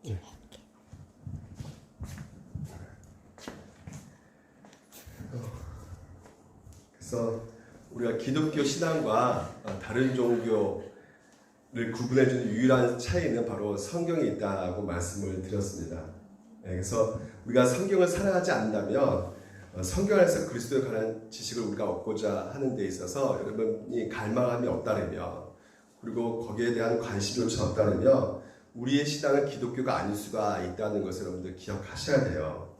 예. 그래서 우리가 기독교 신앙과 다른 종교를 구분해주는 유일한 차이는 바로 성경에 있다고 말씀을 드렸습니다. 그래서 우리가 성경을 사랑하지 않는다면 성경 안에서 그리스도에 관한 지식을 우리가 얻고자 하는 데 있어서 여러분이 갈망함이 없다면, 그리고 거기에 대한 관심조차 없다면 우리의 신앙은 기독교가 아닐 수가 있다는 것을 여러분들 기억하셔야 돼요.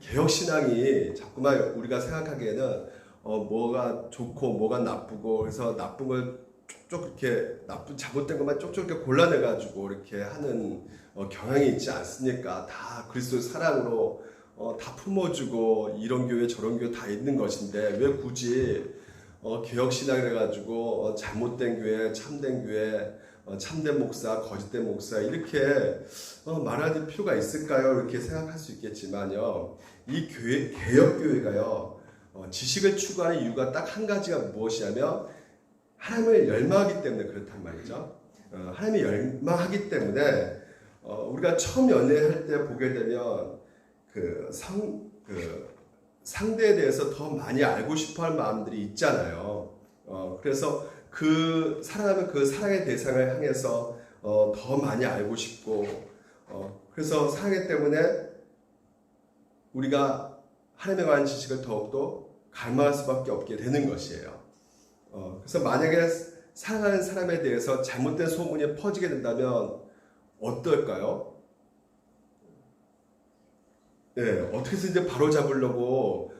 개혁신앙이 자꾸만 우리가 생각하기에는 뭐가 좋고 뭐가 나쁘고, 그래서 나쁜 걸 쪽쪽 이렇게 잘못된 것만 쪽쪽 이렇게 골라내가지고 이렇게 하는 경향이 있지 않습니까? 다 그리스도의 사랑으로 다 품어주고 이런 교회 저런 교회 다 있는 것인데 왜 굳이 개혁신앙을 해가지고 잘못된 교회, 참된 교회, 참된 목사, 거짓된 목사 이렇게 말할 필요가 있을까요? 이렇게 생각할 수 있겠지만요, 이 교회, 개혁교회가요 지식을 추구하는 이유가 딱 한 가지가 무엇이냐면 하나님을 열망하기 때문에 그렇단 말이죠. 하나님을 열망하기 때문에 우리가 처음 연애할 때 보게 되면 상대에 대해서 더 많이 알고 싶어할 마음들이 있잖아요. 그래서 사랑하면 그 사랑의 대상을 향해서 더 많이 알고 싶고, 그래서 사랑하기 때문에 우리가 하나님에 관한 지식을 더욱더 갈망할 수밖에 없게 되는 것이에요. 그래서 만약에 사랑하는 사람에 대해서 잘못된 소문이 퍼지게 된다면 어떨까요? 네, 어떻게 해서 바로 잡으려고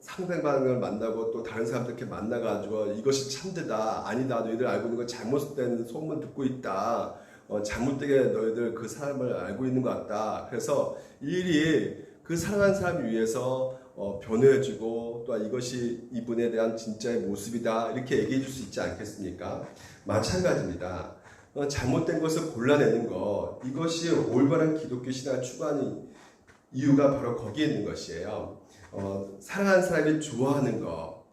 상대방을 만나고 또 다른 사람들 이렇게 만나가지고 이것이 참되다, 아니다, 너희들 알고 있는 건 잘못된 소문 듣고 있다, 잘못되게 너희들 그 사람을 알고 있는 것 같다. 그래서 일일이 그 사랑하는 사람을 위해서 변호해주고 또 이것이 이분에 대한 진짜의 모습이다 이렇게 얘기해 줄 수 있지 않겠습니까? 마찬가지입니다. 잘못된 것을 골라내는 것, 이것이 올바른 기독교 신앙을 추구하는 이유가 바로 거기에 있는 것이에요. 사랑하는 사람이 좋아하는 것,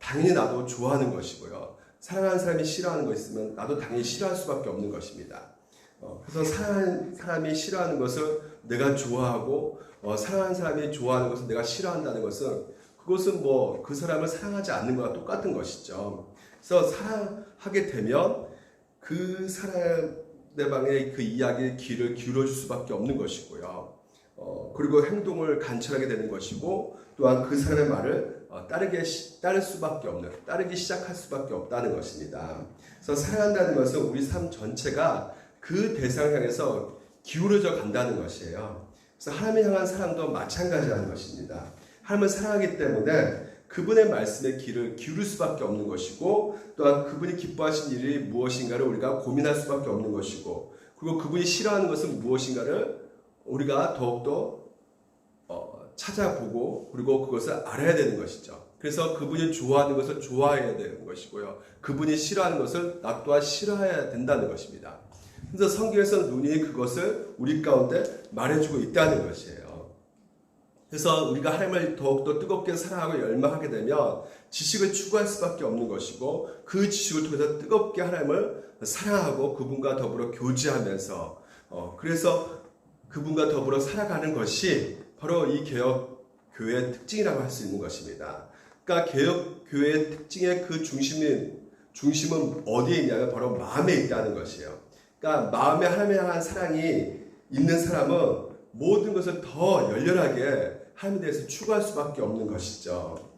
당연히 나도 좋아하는 것이고요. 사랑하는 사람이 싫어하는 것 있으면 나도 당연히 싫어할 수밖에 없는 것입니다. 그래서 사랑하는 사람이 싫어하는 것을 내가 좋아하고, 사랑하는 사람이 좋아하는 것을 내가 싫어한다는 것은, 그것은 뭐 그 사람을 사랑하지 않는 것과 똑같은 것이죠. 그래서 사랑하게 되면 그 상대방의 그 이야기에 귀를 기울여 줄 수밖에 없는 것이고요. 그리고 행동을 관찰하게 되는 것이고, 또한 그 사람의 말을 따를 수밖에 없는, 따르기 시작할 수밖에 없다는 것입니다. 그래서 사랑한다는 것은 우리 삶 전체가 그 대상을 향해서 기울어져 간다는 것이에요. 그래서 하나님을 향한 사랑도 마찬가지라는 것입니다. 하나님을 사랑하기 때문에 그분의 말씀에 귀를 기울일 수밖에 없는 것이고, 또한 그분이 기뻐하신 일이 무엇인가를 우리가 고민할 수밖에 없는 것이고, 그리고 그분이 싫어하는 것은 무엇인가를 우리가 더욱더 찾아보고, 그리고 그것을 알아야 되는 것이죠. 그래서 그분이 좋아하는 것을 좋아해야 되는 것이고요, 그분이 싫어하는 것을 나 또한 싫어해야 된다는 것입니다. 그래서 성경에서 누누이 그것을 우리 가운데 말해주고 있다는 것이에요. 그래서 우리가 하나님을 더욱더 뜨겁게 사랑하고 열망하게 되면 지식을 추구할 수밖에 없는 것이고, 그 지식을 통해서 뜨겁게 하나님을 사랑하고 그분과 더불어 교제하면서 그래서 그분과 더불어 살아가는 것이 바로 이 개혁교회의 특징이라고 할 수 있는 것입니다. 그러니까 개혁교회의 특징의 그 중심은 어디에 있냐면 바로 마음에 있다는 것이에요. 그러니까 마음에 하나님에 향한 사랑이 있는 사람은 모든 것을 더 열렬하게 하나님에 대해서 추구할 수밖에 없는 것이죠.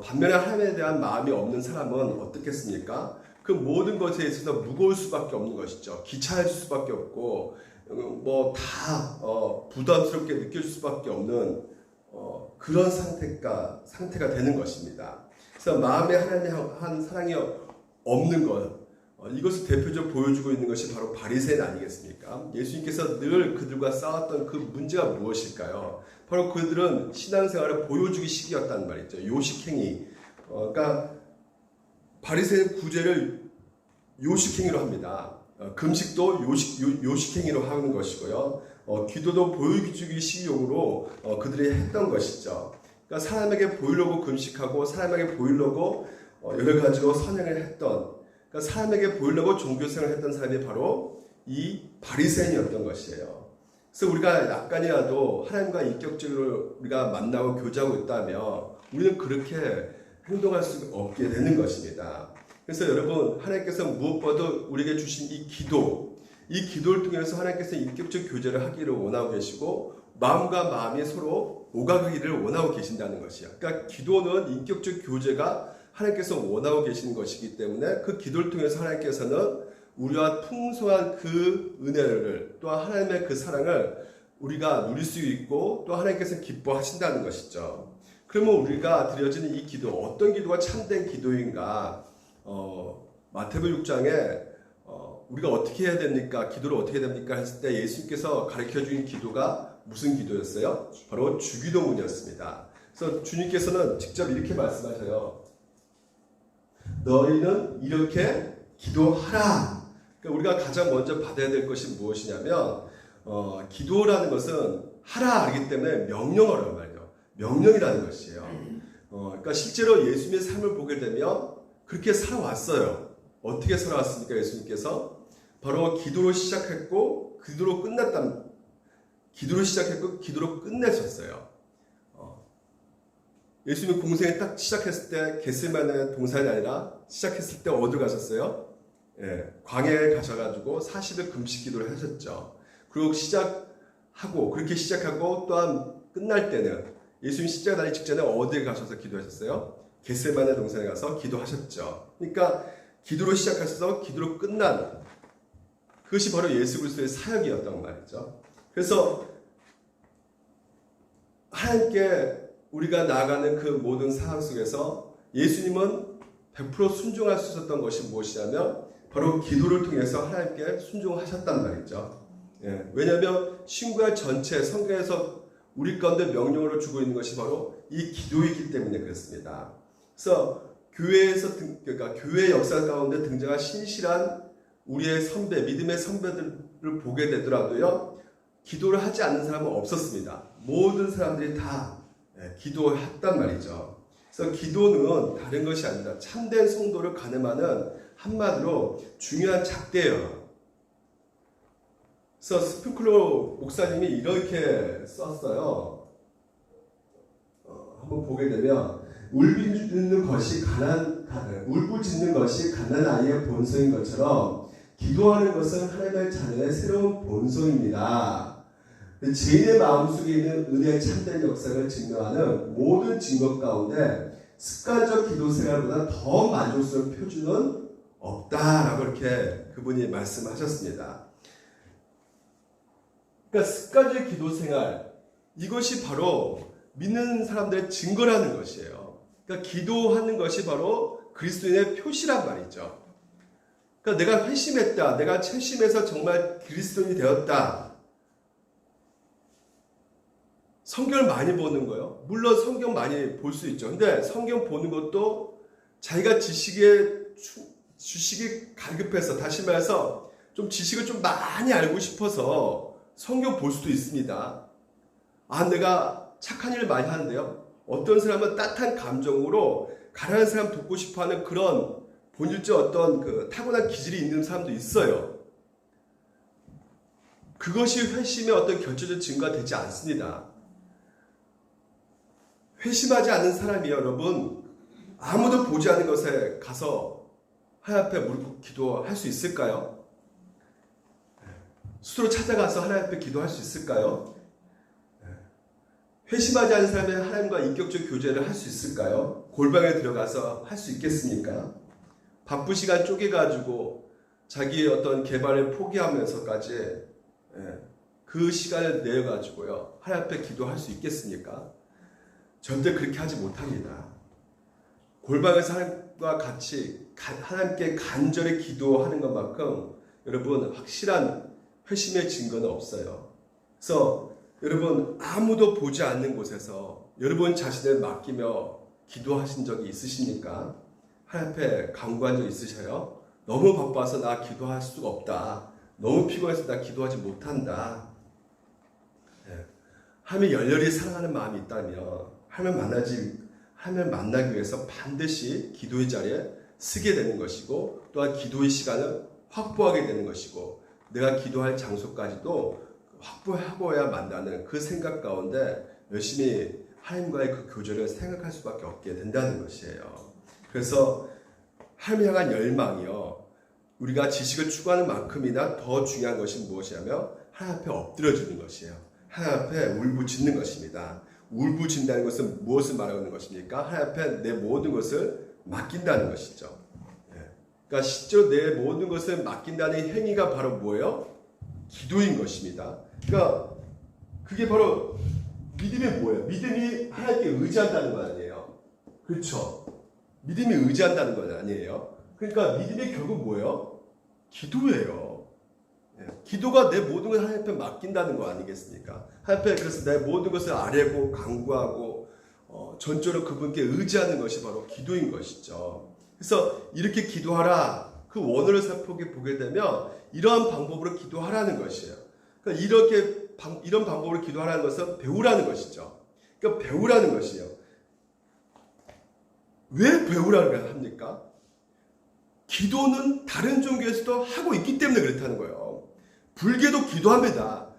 반면에 하나님에 대한 마음이 없는 사람은 어떻겠습니까? 그 모든 것에 있어서 무거울 수밖에 없는 것이죠. 귀찮을 수밖에 없고, 뭐 다 부담스럽게 느낄 수밖에 없는 그런 상태가 되는 것입니다. 그래서 마음에 하나님에 한 사랑이 없는 것, 이것을 대표적으로 보여주고 있는 것이 바로 바리새인 아니겠습니까? 예수님께서 늘 그들과 싸웠던 그 문제가 무엇일까요? 바로 그들은 신앙생활을 보여주기식이었단 말이죠. 요식행위. 그러니까 바리새인 구제를 요식행위로 합니다. 금식도 요식행위로 하는 것이고요. 기도도 보여주기식용으로 그들이 했던 것이죠. 그러니까 사람에게 보이려고 금식하고 사람에게 보이려고 여러 가지로 선행을 했던, 그러니까 사람에게 보이려고 종교생활을 했던 사람이 바로 이 바리새인이었던 것이에요. 그래서 우리가 약간이라도 하나님과 인격적으로 우리가 만나고 교제하고 있다면 우리는 그렇게 행동할 수 없게 되는 것입니다. 그래서 여러분, 하나님께서 무엇보다도 우리에게 주신 이 기도를 통해서 하나님께서 인격적 교제를 하기를 원하고 계시고 마음과 마음이 서로 오가기를 원하고 계신다는 것이야. 그러니까 기도는 인격적 교제가 하나님께서 원하고 계시는 것이기 때문에 그 기도를 통해서 하나님께서는 우리와 풍성한 그 은혜를 또한 하나님의 그 사랑을 우리가 누릴 수 있고 또 하나님께서 기뻐하신다는 것이죠. 그러면 우리가 드려지는 이 기도, 어떤 기도가 참된 기도인가? 마태복음 6장에 우리가 어떻게 해야 됩니까? 기도를 어떻게 해야 됩니까? 했을 때 예수님께서 가르쳐 주신 기도가 무슨 기도였어요? 바로 주기도문이었습니다. 그래서 주님께서는 직접 이렇게 말씀하셔요. 너희는 이렇게 기도하라. 그러니까 우리가 가장 먼저 받아야 될 것이 무엇이냐면 기도라는 것은 하라 하기 때문에 명령어란 말이에요. 명령이라는 것이에요. 그러니까 실제로 예수님의 삶을 보게 되면 그렇게 살아왔어요. 어떻게 살아왔습니까? 예수님께서 바로 기도로 시작했고 기도로 시작했고 기도로 끝내셨어요. 예수님이 공생에 딱 시작했을 때 겟세마네 동산이 아니라 시작했을 때 어디로 가셨어요? 광야에 가셔가지고 40일 금식 기도를 하셨죠. 그리고 그렇게 시작하고 또한 끝날 때는 예수님 십자가나기 직전에 어디에 가셔서 기도하셨어요? 겟세마네 동산에 가서 기도하셨죠. 그러니까 기도로 시작하셔서 기도로 끝난 그것이 바로 예수 그리스도의 사역이었단 말이죠. 그래서 하나님께 우리가 나아가는 그 모든 상황 속에서 예수님은 100% 순종할 수 있었던 것이 무엇이냐면 바로 기도를 통해서 하나님께 순종하셨단 말이죠. 왜냐하면 신구약 전체 성경에서 우리 가운데 명령으로 주고 있는 것이 바로 이 기도이기 때문에 그렇습니다. 그래서 그러니까 교회 역사 가운데 등장한 신실한 우리의 선배, 믿음의 선배들을 보게 되더라도요, 기도를 하지 않는 사람은 없었습니다. 모든 사람들이 다 기도했단 말이죠. 그래서 기도는 다른 것이 아니라 참된 성도를 가늠하는 한마디로 중요한 잣대예요. 그래서 스프클로 목사님이 이렇게 썼어요. 한번 보게 되면 울부짖는 것이 가난한 아이의 본성인 것처럼 기도하는 것은 하나님의 자녀의 새로운 본성입니다. 죄인의 마음속에 있는 은혜의 참된 역사를 증명하는 모든 증거 가운데 습관적 기도 생활보다 더 만족스러운 표준은 없다라고 이렇게 그분이 말씀하셨습니다. 그러니까 습관적 기도 생활, 이것이 바로 믿는 사람들의 증거라는 것이에요. 그러니까 기도하는 것이 바로 그리스도인의 표시란 말이죠. 그러니까 내가 회심했다, 내가 채심해서 정말 그리스도인이 되었다. 성경을 많이 보는 거예요. 물론 성경 많이 볼 수 있죠. 근데 성경 보는 것도 자기가 지식이 갈급해서, 다시 말해서 좀 지식을 좀 많이 알고 싶어서 성경 볼 수도 있습니다. 내가 착한 일을 많이 하는데요. 어떤 사람은 따뜻한 감정으로 가난한 사람 돕고 싶어하는 그런 본질적 어떤 그 타고난 기질이 있는 사람도 있어요. 그것이 회심의 어떤 결정적 증거가 되지 않습니다. 회심하지 않는 사람이 여러분 아무도 보지 않는 것에 가서 하나님 앞에 무릎 꿇고 기도할 수 있을까요? 스스로 찾아가서 하나님 앞에 기도할 수 있을까요? 회심하지 않은 사람이 하나님과 인격적 교제를 할 수 있을까요? 골방에 들어가서 할 수 있겠습니까? 바쁜 시간 쪼개가지고 자기의 어떤 개발을 포기하면서까지 그 시간을 내어가지고요 하나님 앞에 기도할 수 있겠습니까? 절대 그렇게 하지 못합니다. 골방에서 하나님과 같이 하나님께 간절히 기도하는 것만큼 여러분 확실한 회심의 증거는 없어요. 그래서 여러분 아무도 보지 않는 곳에서 여러분 자신을 맡기며 기도하신 적이 있으십니까? 하나님 앞에 간구한 적 있으셔요? 너무 바빠서 나 기도할 수가 없다. 너무 피곤해서 나 기도하지 못한다. 하나님을 열렬히 사랑하는 마음이 있다면 하나님을 만나기 위해서 반드시 기도의 자리에 서게 되는 것이고 또한 기도의 시간을 확보하게 되는 것이고 내가 기도할 장소까지도 확보하고야 만다는 그 생각 가운데 열심히 하나님과의 그 교제를 생각할 수밖에 없게 된다는 것이에요. 그래서 하나님 향한 열망이요, 우리가 지식을 추구하는 만큼이나 더 중요한 것이 무엇이냐면 하나님 앞에 엎드려주는 것이에요. 하나님 앞에 울부짖는 것입니다. 울부짖는다는 것은 무엇을 말하는 것입니까? 하나님 앞에 내 모든 것을 맡긴다는 것이죠. 그러니까 실제로 내 모든 것을 맡긴다는 행위가 바로 뭐예요? 기도인 것입니다. 그러니까 그게 바로 믿음이 뭐예요? 믿음이 하나님께 의지한다는 건 아니에요. 그렇죠? 믿음이 의지한다는 건 아니에요. 그러니까 믿음이 결국 뭐예요? 기도예요. 기도가 내 모든 것을 하나님 앞에 맡긴다는 거 아니겠습니까? 하나님 앞에 그래서 내 모든 것을 아뢰고 간구하고 전적으로 그분께 의지하는 것이 바로 기도인 것이죠. 그래서 이렇게 기도하라. 그 원어를 살펴보게 보게 되면 이러한 방법으로 기도하라는 것이에요. 그러니까 이런 방법으로 기도하라는 것은 배우라는 것이죠. 그러니까 배우라는 것이에요. 왜 배우라고 합니까? 기도는 다른 종교에서도 하고 있기 때문에 그렇다는 거예요. 불교도 기도합니다.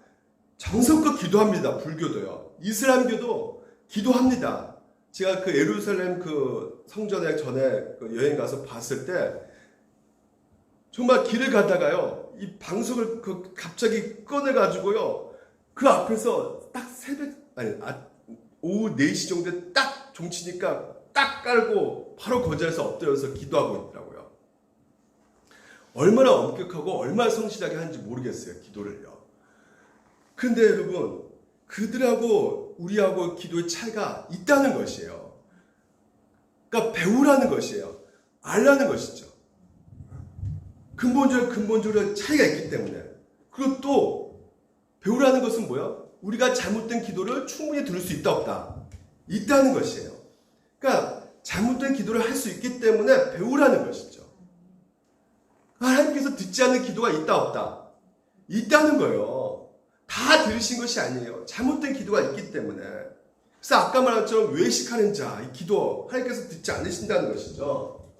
정성껏 기도합니다. 불교도요. 이슬람교도 기도합니다. 제가 그 예루살렘 그 성전에 전에 그 여행 가서 봤을 때 정말 길을 가다가요, 이 방석을 갑자기 꺼내가지고요, 그 앞에서 딱 오후 4시 정도에 딱 종치니까 딱 깔고 바로 거기에서 엎드려서 기도하고 있더라고요. 얼마나 엄격하고 얼마나 성실하게 하는지 모르겠어요, 기도를요. 그런데 여러분, 그들하고 우리하고 기도의 차이가 있다는 것이에요. 그러니까 배우라는 것이에요. 알라는 것이죠. 근본적으로 차이가 있기 때문에. 그리고 또 배우라는 것은 뭐야? 우리가 잘못된 기도를 충분히 들을 수 있다 없다. 있다는 것이에요. 그러니까 잘못된 기도를 할 수 있기 때문에 배우라는 것이죠. 하나님께서 듣지 않는 기도가 있다 없다. 있다는 거예요. 다 들으신 것이 아니에요. 잘못된 기도가 있기 때문에. 그래서 아까 말한 것처럼 외식하는 자, 이 기도 하나님께서 듣지 않으신다는 것이죠.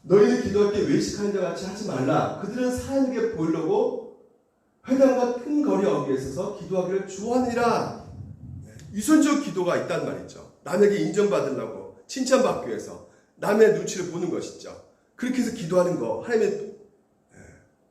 너희는 기도할 때 외식하는 자 같이 하지 말라. 그들은 사람에게 보이려고 회당과 큰 거리 어귀에 있어서 기도하기를 좋아하느니라. 유선적 기도가 있단 말이죠. 남에게 인정받으려고, 칭찬받기 위해서 남의 눈치를 보는 것이죠. 그렇게 해서 기도하는 거 하나님이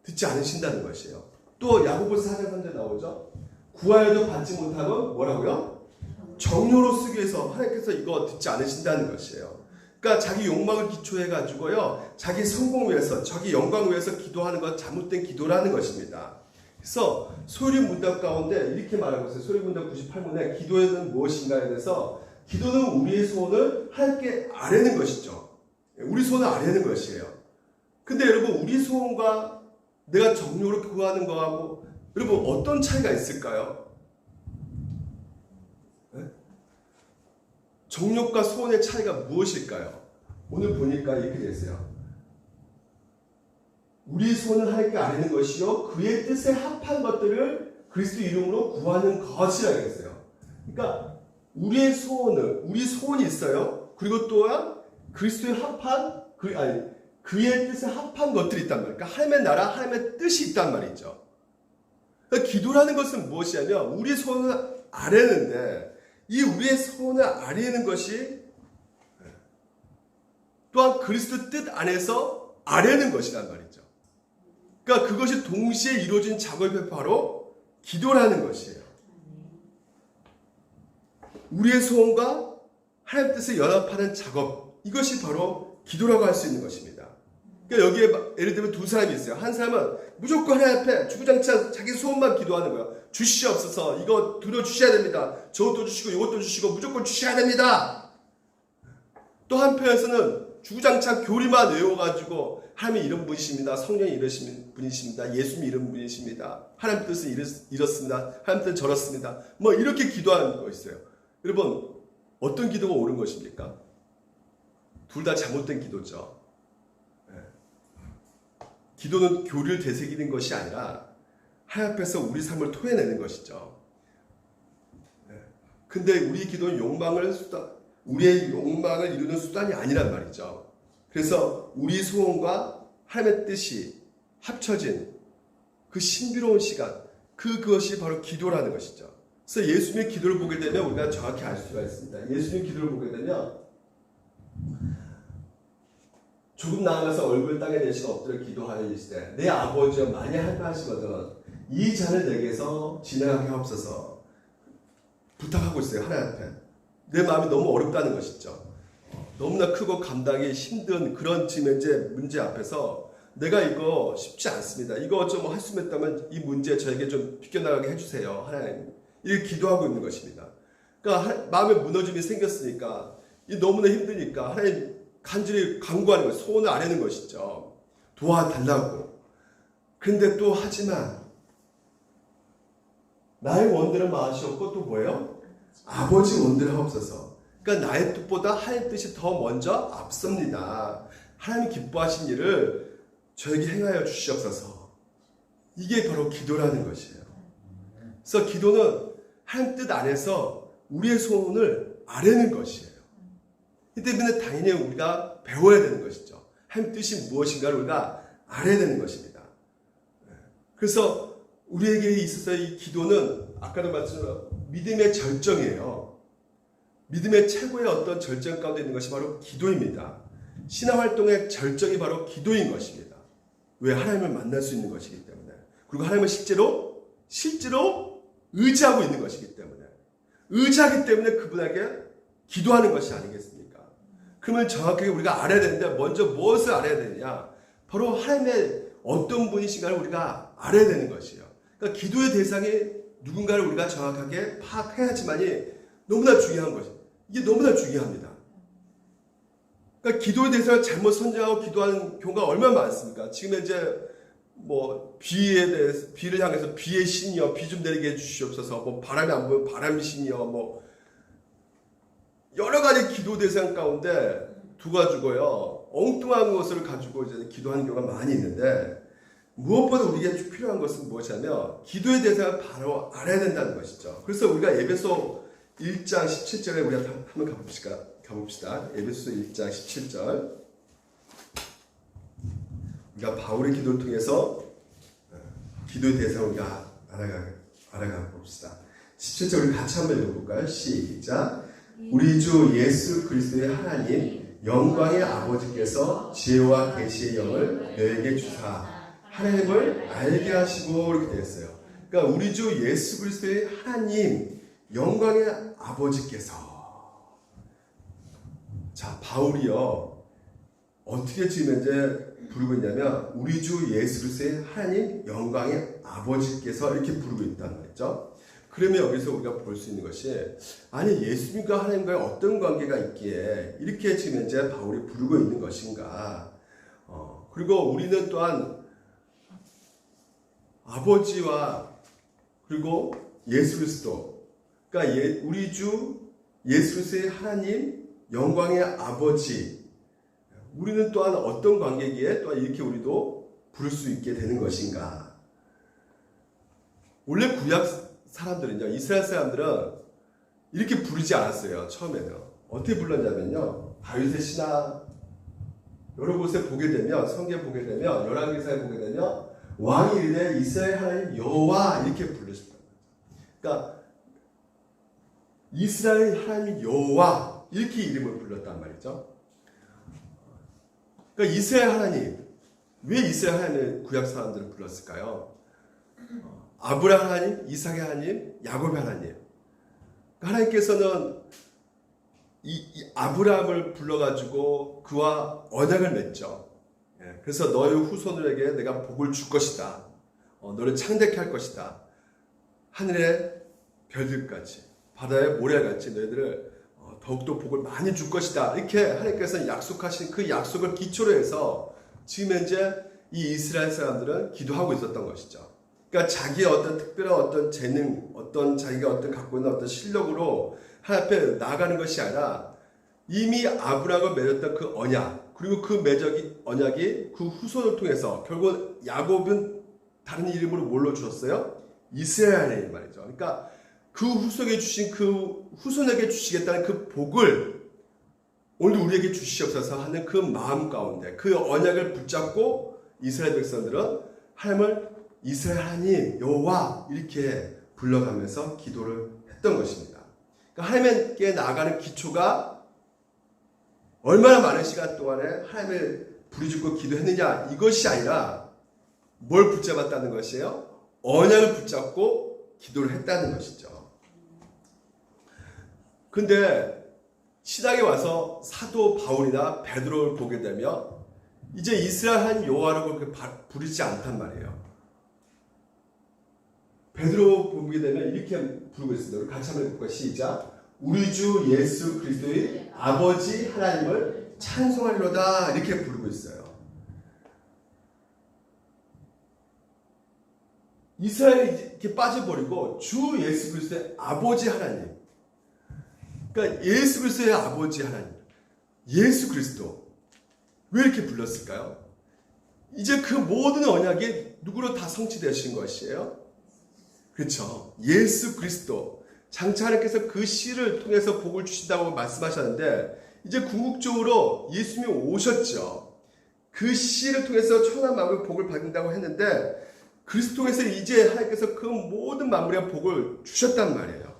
듣지 않으신다는 것이에요. 또 야고보서 4장 3절에 나오죠. 구하여도 받지 못하면 뭐라고요? 정욕으로 쓰기 위해서 하나님께서 이거 듣지 않으신다는 것이에요. 그러니까 자기 욕망을 기초해가지고요, 자기 성공을 위해서, 자기 영광을 위해서 기도하는 건 잘못된 기도라는 것입니다. 그래서 소리 문답 가운데 이렇게 말하고 있어요. 소리 문답 98문에 기도는 무엇인가에 대해서, 기도는 우리의 소원을 하나님께 아뢰는 것이죠. 우리 소원을 아뢰는 것이에요. 근데 여러분, 우리 소원과 내가 정욕으로 구하는 거하고 여러분 어떤 차이가 있을까요? 네? 정욕과 소원의 차이가 무엇일까요? 오늘 보니까 이렇게 됐어요. 우리 소원을 하나님께 아뢰는 것이요, 그의 뜻에 합한 것들을 그리스도 이름으로 구하는 것이라고 했어요. 그러니까 우리 소원이 있어요. 그리고 또한 그리스도에 합한 그의 뜻에 합한 것들이 있단 말이에요. 그러니까 하나님의 나라, 하나님의 뜻이 있단 말이죠. 그러니까 기도라는 것은 무엇이냐면 우리의 소원을 아뢰는데, 이 우리의 소원을 아뢰는 것이 또한 그리스도 뜻 안에서 아뢰는 것이란 말이죠. 그러니까 그것이 동시에 이루어진 작업이 바로 기도라는 것이에요. 우리의 소원과 하나님 뜻에 연합하는 작업, 이것이 바로 기도라고 할 수 있는 것입니다. 그러니까 여기에 예를 들면 두 사람이 있어요. 한 사람은 무조건 하나님 앞에 주구장창 자기 소원만 기도하는 거예요. 주시옵소서, 이거 들어주셔야 됩니다. 저것도 주시고 이것도 주시고 무조건 주셔야 됩니다. 또 한편에서는 주구장창 교리만 외워가지고 하나님이 이런 분이십니다. 성령이 이러신 분이십니다. 예수님이 이런 분이십니다. 하나님 뜻은 이렇습니다. 하나님 뜻은 저렇습니다. 뭐 이렇게 기도하는 거 있어요. 여러분, 어떤 기도가 옳은 것입니까? 둘 다 잘못된 기도죠. 기도는 교리를 되새기는 것이 아니라 하나님 앞에서 우리 삶을 토해내는 것이죠. 근데 우리 기도는 우리의 욕망을 이루는 수단이 아니란 말이죠. 그래서 우리 소원과 하나님의 뜻이 합쳐진 그 신비로운 시간, 그것이 바로 기도라는 것이죠. 그래서 예수님의 기도를 보게 되면 우리가 정확히 알 수가 있습니다. 예수님의 기도를 보게 되면 조금 나아가서 얼굴 땅에 대시고 엎드려 기도하여 이르시되 내 아버지여 만일 할만하시거든 이 잔을 내게서 지나가게 하옵소서 부탁하고 있어요. 하나님 앞에. 내 마음이 너무 어렵다는 것이죠. 너무나 크고 감당이 힘든 그런 지금 이제 문제 앞에서 내가 이거 쉽지 않습니다. 이거 좀 할 수 있다면 이 문제 저에게 좀 비껴나가게 해주세요. 하나님. 이렇게 기도하고 있는 것입니다. 그러니까 마음에 무너짐이 생겼으니까 이 너무나 힘드니까 하나님 간절히 간구하는 것, 소원을 아뢰는 것이죠. 도와달라고. 그런데 또 하지만 나의 원대로 마으시옵고 또 뭐예요? 아버지 원대로 하옵소서. 그러니까 나의 뜻보다 하나님 뜻이 더 먼저 앞섭니다. 하나님 기뻐하신 일을 저에게 행하여 주시옵소서. 이게 바로 기도라는 것이에요. 그래서 기도는 하나님 뜻 안에서 우리의 소원을 아뢰는 것이에요. 이 때문에 당연히 우리가 배워야 되는 것이죠. 하나님 뜻이 무엇인가를 우리가 알아야 되는 것입니다. 그래서 우리에게 있어서 이 기도는 아까도 말씀드린 믿음의 절정이에요. 믿음의 최고의 어떤 절정 가운데 있는 것이 바로 기도입니다. 신앙활동의 절정이 바로 기도인 것입니다. 왜? 하나님을 만날 수 있는 것이기 때문에. 그리고 하나님을 실제로 의지하고 있는 것이기 때문에. 의지하기 때문에 그분에게 기도하는 것이 아니겠습니까? 그러면 정확하게 우리가 알아야 되는데 먼저 무엇을 알아야 되느냐? 바로 하나님의 어떤 분이신가를 우리가 알아야 되는 것이에요. 그러니까 기도의 대상이 누군가를 우리가 정확하게 파악해야지만이 너무나 중요한 것이에요. 이게 너무나 중요합니다. 그러니까 기도의 대상을 잘못 선정하고 기도하는 경우가 얼마나 많습니까? 지금 이제 뭐 비에 대해서 비를 향해서 비의 신이여 비 좀 내리게 해주시옵소서. 뭐 바람이 안 불면 바람 신이여 뭐 여러 가지 기도 대상 가운데 두 가지고요. 엉뚱한 것을 가지고 이제 기도하는 경우가 많이 있는데 무엇보다 우리에게 필요한 것은 무엇이냐면 기도의 대상을 바로 알아야 된다는 것이죠. 그래서 우리가 에베소 1장 17절에 우리가 한번 가봅시다. 에베소 1장 17절. 우리가 바울의 기도를 통해서 기도의 대상을 우리가 알아가 봅시다. 17절 우리 같이 한번 읽어볼까요? 시작. 우리 주 예수 그리스도의 하나님 영광의 아버지께서 지혜와 계시의 영을 너에게 주사 하나님을 알게 하시고 이렇게 되었어요. 그러니까 우리 주 예수 그리스도의 하나님 영광의 아버지께서 자 바울이요 어떻게 지금 이제 부르고 있냐면 우리 주 예수 그리스도의 하나님 영광의 아버지께서 이렇게 부르고 있다는 거죠. 그러면 여기서 우리가 볼 수 있는 것이 아니 예수님과 하나님과의 어떤 관계가 있기에 이렇게 지금 이제 바울이 부르고 있는 것인가. 그리고 우리는 또한 아버지와 그리고 예수 그리스도 그러니까 우리 주 예수 그리스도의 하나님 영광의 아버지 우리는 또한 어떤 관계기에 또한 이렇게 우리도 부를 수 있게 되는 것인가. 원래 구약 사람들은요, 이스라엘 사람들은 이렇게 부르지 않았어요. 처음에는 어떻게 불렀냐면요, 다윗의 신화 여러 곳에 보게 되면 성경 보게 되면 열왕기사에 보게 되면 왕이 이르되 이스라엘 하나님 여호와 이렇게 부르셨단 말이죠. 그러니까 이스라엘 하나님 여호와 이렇게 이름을 불렀단 말이죠. 그러니까 이스라엘 하나님 왜 이스라엘 하나님을 구약 사람들은 불렀을까요? 아브라함 하나님, 이삭의 하나님, 야곱의 하나님. 하나님께서는 이 아브라함을 불러가지고 그와 언약을 맺죠. 그래서 너의 후손들에게 내가 복을 줄 것이다. 너를 창대케 할 것이다. 하늘의 별들까지, 바다의 모래같이 너희들을 더욱더 복을 많이 줄 것이다. 이렇게 하나님께서 약속하신 그 약속을 기초로 해서 지금 현재 이 이스라엘 사람들은 기도하고 있었던 것이죠. 그러니까 자기의 어떤 특별한 어떤 재능, 어떤 자기가 어떤 갖고 있는 어떤 실력으로 하나님 앞에 나아가는 것이 아니라 이미 아브라함과 맺었던 그 언약, 그리고 그 언약이 그 후손을 통해서 결국 야곱은 다른 이름으로 뭘로 주었어요? 이스라엘의 말이죠. 그러니까 그 후손에게 주신 그 후손에게 주시겠다는 그 복을 오늘 우리에게 주시옵소서 하는 그 마음 가운데 그 언약을 붙잡고 이스라엘 백성들은 하나님을 이스라엘 하나님 여호와 이렇게 불러가면서 기도를 했던 것입니다. 그러니까 하나님께 나아가는 기초가 얼마나 많은 시간 동안에 하나님을 부르짖고 기도했느냐 이것이 아니라 뭘 붙잡았다는 것이에요? 언약을 붙잡고 기도를 했다는 것이죠. 근데 신학에 와서 사도 바울이나 베드로를 보게 되면 이제 이스라엘 한 여호와라고 그렇게 부르지 않단 말이에요. 베드로 보게 되면 이렇게 부르고 있습니다. 우리 같이 한번 해볼까요? 시작. 우리 주 예수 그리스도의 아버지 하나님을 찬송하리로다 이렇게 부르고 있어요. 이스라엘이 이렇게 빠져버리고 주 예수 그리스도의 아버지 하나님, 그러니까 예수 그리스도의 아버지 하나님, 예수 그리스도 왜 이렇게 불렀을까요? 이제 그 모든 언약이 누구로 다 성취되신 것이에요? 그렇죠. 예수 그리스도. 장차 하나님께서 그 씨를 통해서 복을 주신다고 말씀하셨는데 이제 궁극적으로 예수님이 오셨죠. 그 씨를 통해서 천한 만국의 복을 받는다고 했는데 그리스도 통해서 이제 하나님께서 그 모든 만물의 복을 주셨단 말이에요.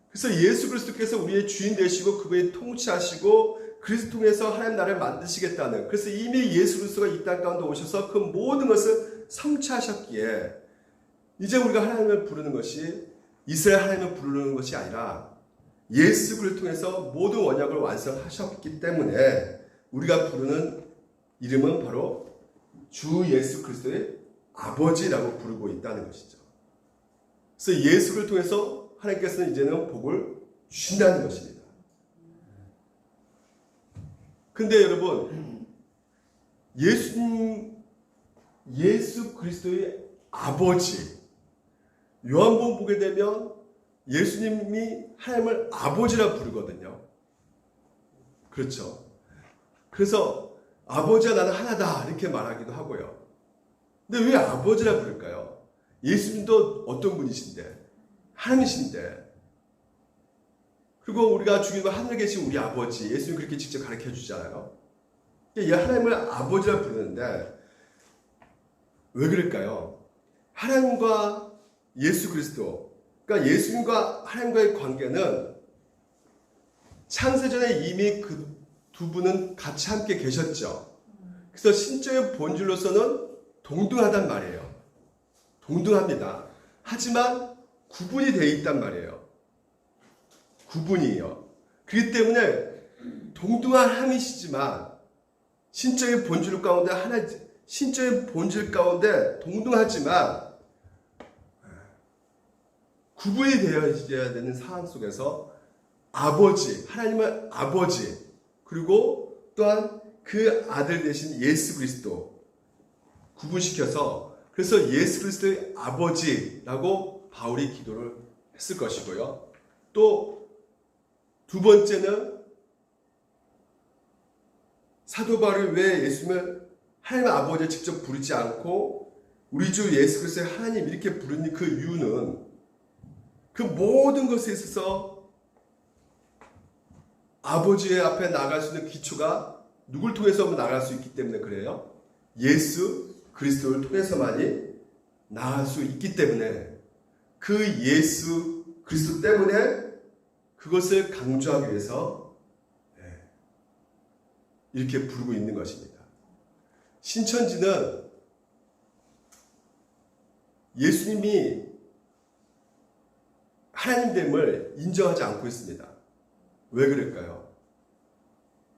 그래서 예수 그리스도께서 우리의 주인 되시고 그분이 통치하시고 그리스도 통해서 하나님 나라를 만드시겠다는, 그래서 이미 예수 그리스도가 이 땅 가운데 오셔서 그 모든 것을 성취하셨기에 이제 우리가 하나님을 부르는 것이 이스라엘 하나님을 부르는 것이 아니라 예수 그리스도를 통해서 모든 언약을 완성하셨기 때문에 우리가 부르는 이름은 바로 주 예수 그리스도의 아버지라고 부르고 있다는 것이죠. 그래서 예수를 통해서 하나님께서는 이제는 복을 주신다는 것입니다. 근데 여러분, 예수 그리스도의 아버지, 요한복음 보게 되면 예수님이 하나님을 아버지라 부르거든요. 그렇죠. 그래서 아버지와 나는 하나다 이렇게 말하기도 하고요. 근데 왜 아버지라 부를까요? 예수님도 어떤 분이신데? 하나님이신데. 그리고 우리가 주님과 하늘에 계신 우리 아버지, 예수님 그렇게 직접 가르쳐 주잖아요. 이 하나님을 아버지라 부르는데 왜 그럴까요? 하나님과 예수 그리스도, 그러니까 예수님과 하나님과의 관계는 창세전에 이미 그 두 분은 같이 함께 계셨죠. 그래서 신적인 본질로서는 동등하단 말이에요. 동등합니다. 하지만 구분이 되어 있단 말이에요. 구분이에요. 그렇기 때문에 동등한 함이시지만 신적인 본질 가운데 하나, 신적인 본질 가운데 동등하지만 구분이 되어야 되는 상황 속에서 아버지, 하나님은 아버지, 그리고 또한 그 아들 되신 예수 그리스도 구분시켜서, 그래서 예수 그리스도의 아버지라고 바울이 기도를 했을 것이고요. 또 두 번째는 사도 바울이 왜 예수님을 하나님 아버지를 직접 부르지 않고 우리 주 예수 그리스도의 하나님 이렇게 부르는 그 이유는 그 모든 것에 있어서 아버지의 앞에 나갈 수 있는 기초가 누굴 통해서 나갈 수 있기 때문에 그래요. 예수 그리스도를 통해서만이 나갈 수 있기 때문에, 그 예수 그리스도 때문에 그것을 강조하기 위해서 이렇게 부르고 있는 것입니다. 신천지는 예수님이 하나님됨을 인정하지 않고 있습니다. 왜 그럴까요?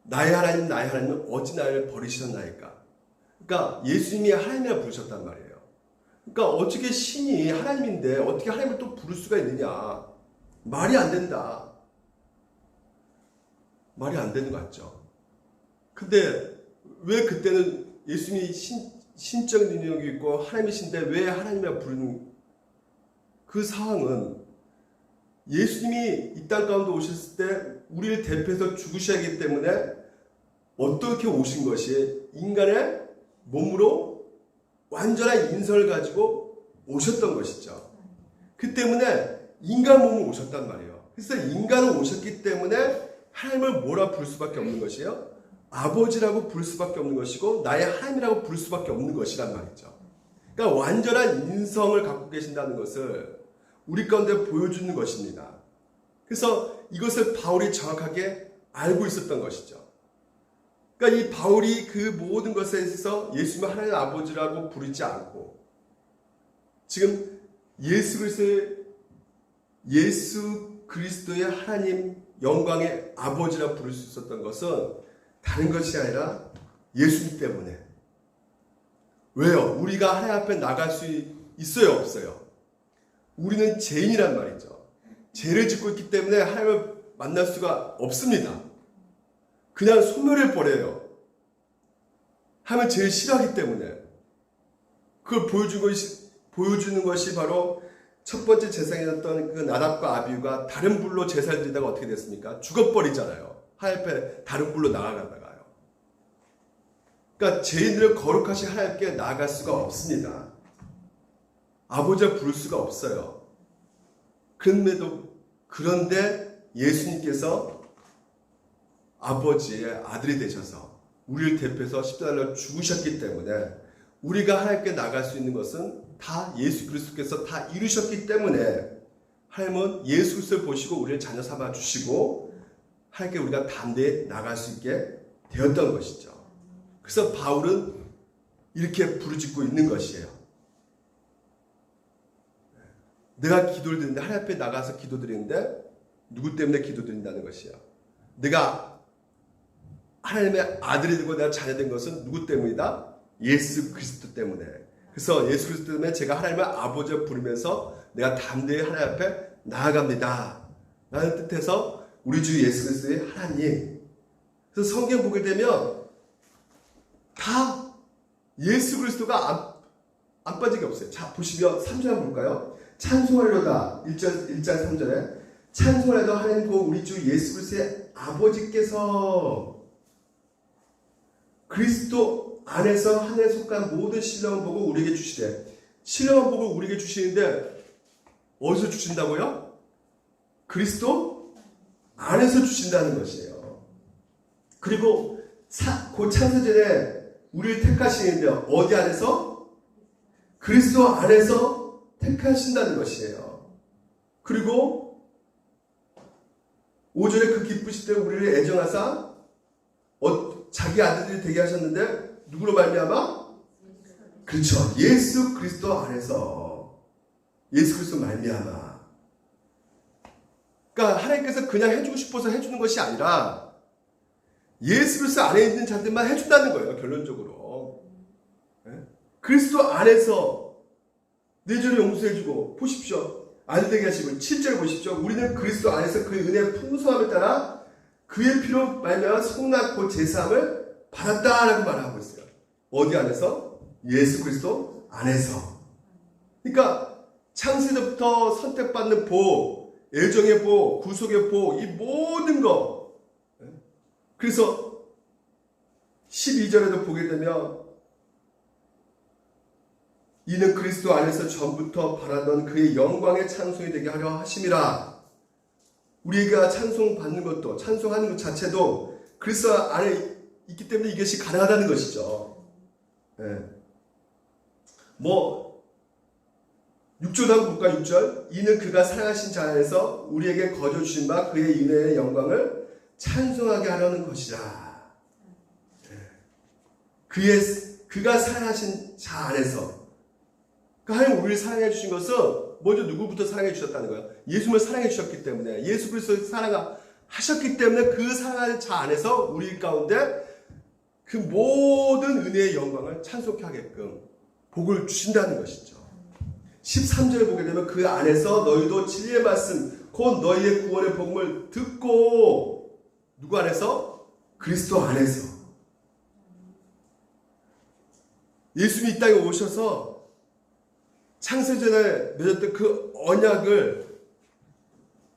나의 하나님, 나의 하나님은 어찌 나를 버리셨나이까? 그러니까 예수님이 하나님이라 부르셨단 말이에요. 그러니까 어떻게 신이 하나님인데 어떻게 하나님을 또 부를 수가 있느냐? 말이 안 된다. 말이 안 되는 것 같죠? 근데 왜 그때는 예수님이 신적 능력이 있고 하나님이신데 왜 하나님이라 부르는 그 상황은 예수님이 이 땅 가운데 오셨을 때 우리를 대표해서 죽으셔야 하기 때문에 어떻게 오신 것이 인간의 몸으로 완전한 인성을 가지고 오셨던 것이죠. 그 때문에 인간 몸으로 오셨단 말이에요. 그래서 인간은 오셨기 때문에 하나님을 뭐라 부를 수밖에 없는 것이에요? 아버지라고 부를 수밖에 없는 것이고 나의 하나님이라고 부를 수밖에 없는 것이란 말이죠. 그러니까 완전한 인성을 갖고 계신다는 것을 우리 가운데 보여주는 것입니다. 그래서 이것을 바울이 정확하게 알고 있었던 것이죠. 그러니까 이 바울이 그 모든 것에 있어서 예수님을 하나님 아버지라고 부르지 않고 지금 예수 그리스도의 하나님 영광의 아버지라 부를 수 있었던 것은 다른 것이 아니라 예수님 때문에. 왜요? 우리가 하나님 앞에 나갈 수 있어요, 없어요? 우리는 죄인이란 말이죠. 죄를 짓고 있기 때문에 하나님을 만날 수가 없습니다. 그냥 소멸해 버려요. 하나님을 제일 싫어하기 때문에. 그걸 보여주는 것이 바로 첫 번째 제사장이었던 그 나답과 아비후가 다른 불로 제사를 드리다가 어떻게 됐습니까? 죽어버리잖아요. 하나님 앞에 다른 불로 나아가다가요. 그러니까 죄인들을 거룩하신 하나님께 나아갈 수가 없습니다. 아버지를 부를 수가 없어요. 그런데 예수님께서 아버지의 아들이 되셔서 우리를 대표해서 십자가로 죽으셨기 때문에 우리가 하나님께 나갈 수 있는 것은 다 예수 그리스도께서 다 이루셨기 때문에 하나님은 예수 그리스도를 보시고 우리를 자녀 삼아 주시고 하나님께 우리가 담대히 나갈 수 있게 되었던 것이죠. 그래서 바울은 이렇게 부르짖고 있는 것이에요. 내가 기도를 드리는데 하나님 앞에 나가서 기도드리는데 누구 때문에 기도드린다는 것이에요. 내가 하나님의 아들이 되고 내가 자녀 된 것은 누구 때문이다? 예수 그리스도 때문에. 그래서 예수 그리스도 때문에 제가 하나님의 아버지를 부르면서 내가 담대히 하나님 앞에 나아갑니다 라는 뜻에서 우리 주 예수 그리스도의 하나님. 그래서 성경 보게 되면 다 예수 그리스도가 안 빠진 게 없어요. 자, 보시면 3절 한번 볼까요? 찬송하려다 1장 3절에 찬송하려다 하나님 고 우리 주 예수 그리스도의 아버지께서 그리스도 안에서 하늘에 속한 모든 신령한 복을 우리에게 주시되, 신령한 복을 우리에게 주시는데 어디서 주신다고요? 그리스도 안에서 주신다는 것이에요. 그리고 곧 창세전에 우리를 택하시는데 어디 안에서? 그리스도 안에서 택하신다는 것이에요. 그리고 5절에 그 기쁘실 때 우리를 애정하사 자기 아들들이 되게 하셨는데 누구로 말미암아? 그렇죠. 예수 그리스도 안에서. 예수 그리스도 말미암아. 그러니까 하나님께서 그냥 해주고 싶어서 해주는 것이 아니라 예수 그리스도 안에 있는 자들만 해준다는 거예요. 결론적으로. 그리스도 안에서 내 죄를 용서해주고 보십시오. 아들 되게 하시고 7절 보십시오. 우리는 그리스도 안에서 그의 은혜의 풍성함에 따라 그의 피로 말미암아 속락 곧 제사함을 받았다라고 말하고 있어요. 어디 안에서? 예수 그리스도 안에서. 그러니까 창세전부터 선택받는 복, 애정의 복, 구속의 복, 이 모든 거. 그래서 12절에도 보게 되면 이는 그리스도 안에서 전부터 바라던 그의 영광의 찬송이 되게 하려 하심이라. 우리가 찬송받는 것도, 찬송하는 것 자체도 그리스도 안에 있기 때문에 이것이 가능하다는 것이죠. 네. 6절 한번 볼까? 6절. 이는 그가 사랑하신 자 안에서 우리에게 거저 주신 바 그의 은혜의 영광을 찬송하게 하려는 것이라. 네. 그가 사랑하신 자 안에서. 그러니까 하나님 우리를 사랑해 주신 것은 먼저 누구부터 사랑해 주셨다는 거예요? 예수님을 사랑해 주셨기 때문에, 예수 그리스도를 사랑하셨기 때문에 그 사랑하는 자 안에서 우리 가운데 그 모든 은혜의 영광을 찬송케 하게끔 복을 주신다는 것이죠. 13절에 보게 되면 그 안에서 너희도 진리의 말씀 곧 너희의 구원의 복음을 듣고, 누구 안에서? 그리스도 안에서. 예수님이 이 땅에 오셔서 창세전에 맺었던 그 언약을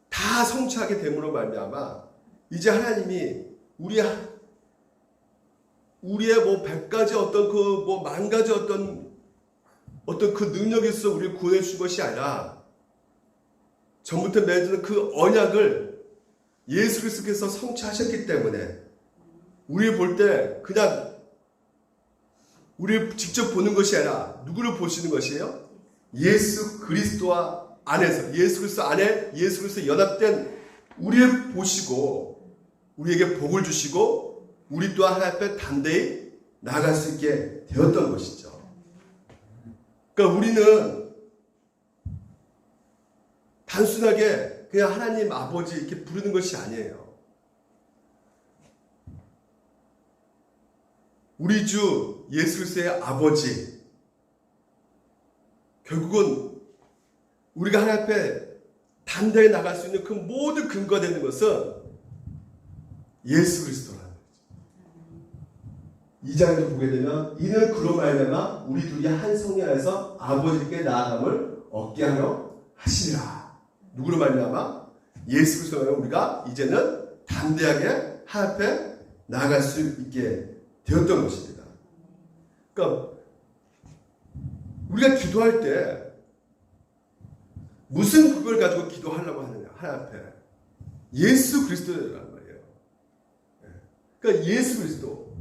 다 성취하게 됨으로 말미암아 이제 하나님이 우리의 100가지 어떤 만 가지 어떤 그 능력에서 우리를 구원해 준 것이 아니라 전부터 맺은 그 언약을 예수 그리스도께서 성취하셨기 때문에 우리 볼 때 그냥 우리를 직접 보는 것이 아니라 누구를 보시는 것이에요? 예수 그리스도와 안에서, 예수 그리스도 안에 예수 그리스도 연합된 우리를 보시고 우리에게 복을 주시고 우리 또한 하나님 앞에 담대히 나아갈 수 있게 되었던 것이죠. 그러니까 우리는 단순하게 그냥 하나님 아버지 이렇게 부르는 것이 아니에요. 우리 주 예수 그리스도의 아버지, 결국은 우리가 하나님 앞에 담대히 나갈 수 있는 그 모든 근거가 되는 것은 예수 그리스도라는 거죠. 2장에도 보게 되면 이는 그로 말미암아 우리 둘이 한 성령 안에서 아버지께 나아감을 얻게 하려 하시리라. 누구로 말미암아? 예수 그리스도로 우리가 이제는 담대하게 하나님 앞에 나아갈 수 있게 되었던 것입니다. 그러니까 우리가 기도할 때 무슨 그걸 가지고 기도하려고 하느냐? 하나님 앞에 예수 그리스도라는 말이에요. 그러니까 예수 그리스도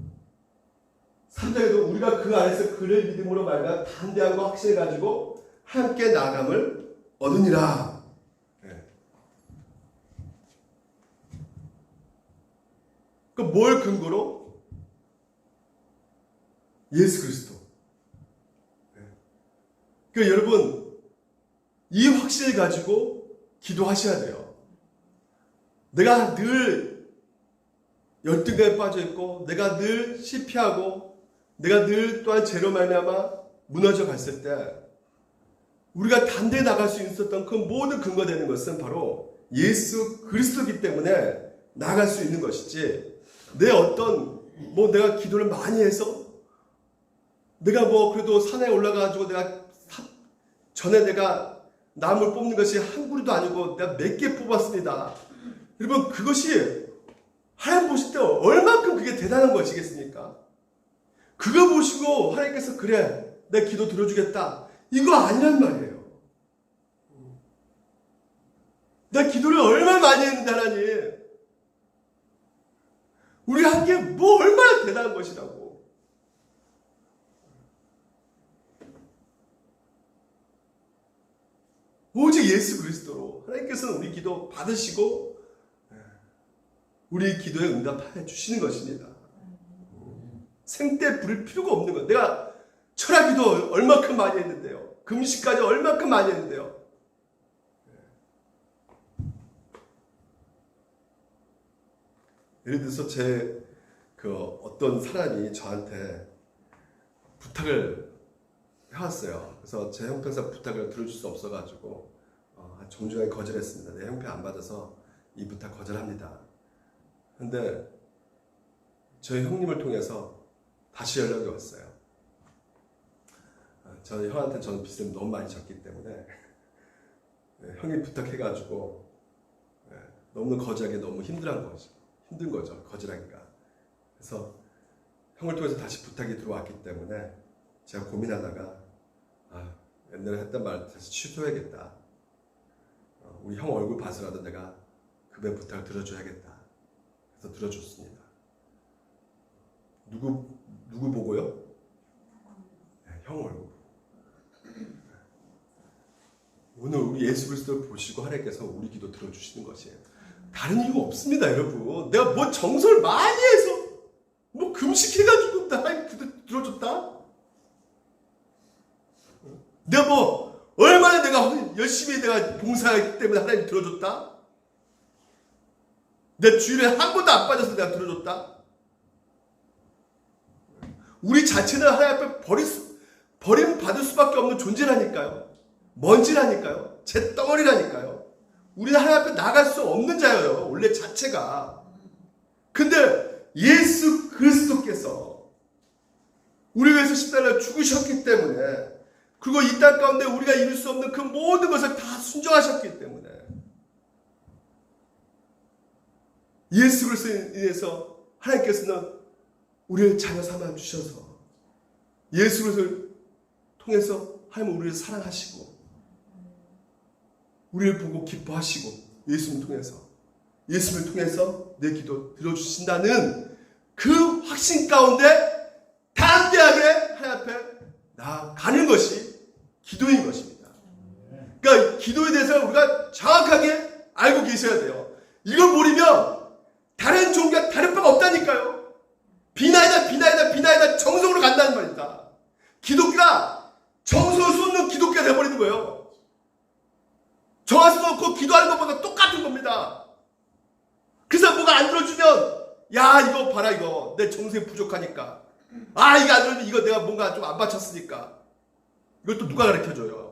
3장에도 우리가 그 안에서 그를 믿음으로 말미암아 담대함과 확신을 가지고 함께 나아감을 얻으니라. 그 뭘 근거로? 예수 그리스도. 그러니까 여러분 이 확신을 가지고 기도하셔야 돼요. 내가 늘 열등감에 빠져있고 내가 늘 실패하고 내가 늘 또한 죄로 말미암아 무너져 갔을 때 우리가 담대히 나갈 수 있었던 그 모든 근거가 되는 것은 바로 예수 그리스도이기 때문에 나갈 수 있는 것이지 내 어떤 내가 기도를 많이 해서 내가 그래도 산에 올라가가지고 전에 내가 나무를 뽑는 것이 한 그루도 아니고 내가 몇 개 뽑았습니다. 여러분 그것이 하나님 보실 때 얼만큼 그게 대단한 것이겠습니까? 그거 보시고 하나님께서 그래 내 기도 들어주겠다 이거 아니란 말이에요. 나 기도를 얼마나 많이 했는데 하나님 우리 한 게 얼마나 대단한 것이라고. 오직 예수 그리스도로 하나님께서는 우리 기도 받으시고 우리 기도에 응답해 주시는 것입니다. 생때 부릴 필요가 없는 것. 내가 철학기도 얼마큼 많이 했는데요. 금식까지 얼마큼 많이 했는데요. 예를 들어서 어떤 사람이 저한테 부탁을 해왔어요. 그래서 제 형편상 부탁을 들어줄 수 없어가지고 정중하게 거절했습니다. 내 형편 안 받아서 이 부탁 거절합니다. 근데 저희 형님을 통해서 다시 연락이 왔어요. 저희 형한테 저는 빚을 너무 많이 졌기 때문에 형이 부탁해가지고 너무 거절하기 너무 힘든 거죠. 거절하기가. 그래서 형을 통해서 다시 부탁이 들어왔기 때문에 제가 고민하다가 옛날에 했던 말 다시 취소해야겠다. 우리 형 얼굴 봐서라도 내가 그의 부탁을 들어줘야겠다. 그래서 들어줬습니다. 누구 보고요? 형 얼굴 보고. 오늘 우리 예수 그리스도를 보시고 하나님께서 우리 기도 들어주시는 것이에요. 다른 이유가 없습니다, 여러분. 내가 정성을 많이 해서 금식해가지고 하나님 기도 들어줬다? 내가 얼마나 내가 열심히 내가 봉사하기 때문에 하나님 들어줬다? 내 주일에 한 번도 안 빠져서 내가 들어줬다? 우리 자체는 하나님 앞에 버림받을 수밖에 없는 존재라니까요. 먼지라니까요. 잿덩어리라니까요. 우리는 하나님 앞에 나갈 수 없는 자예요. 원래 자체가. 근데 예수 그리스도께서 우리 위해서 십자가를 죽으셨기 때문에 그리고 이 땅 가운데 우리가 이룰 수 없는 그 모든 것을 다 순종하셨기 때문에 예수 그리스도에 인해서 하나님께서는 우리를 자녀 삼아 주셔서 예수 그리스도를 통해서 하나님은 우리를 사랑하시고 우리를 보고 기뻐하시고 예수님을 통해서 내 기도 들어주신다는 그 확신 가운데 담대하게 하나님 나가는 것이 기도인 것입니다. 그러니까 기도에 대해서 우리가 정확하게 알고 계셔야 돼요. 이걸 모르면 다른 종교가 다를 바가 없다니까요. 비나이다 정성으로 간다는 말입니다. 기독교가 정성을 쏟는 기독교가 되어버리는 거예요. 정할 수도 없고 기도하는 것보다 똑같은 겁니다. 그래서 뭐가 안 들어주면 야 이거 봐라 이거 내 정성이 부족하니까 이거 안 들어주면 이거 내가 뭔가 좀 안 바쳤으니까 이걸 또 누가 가르쳐줘요.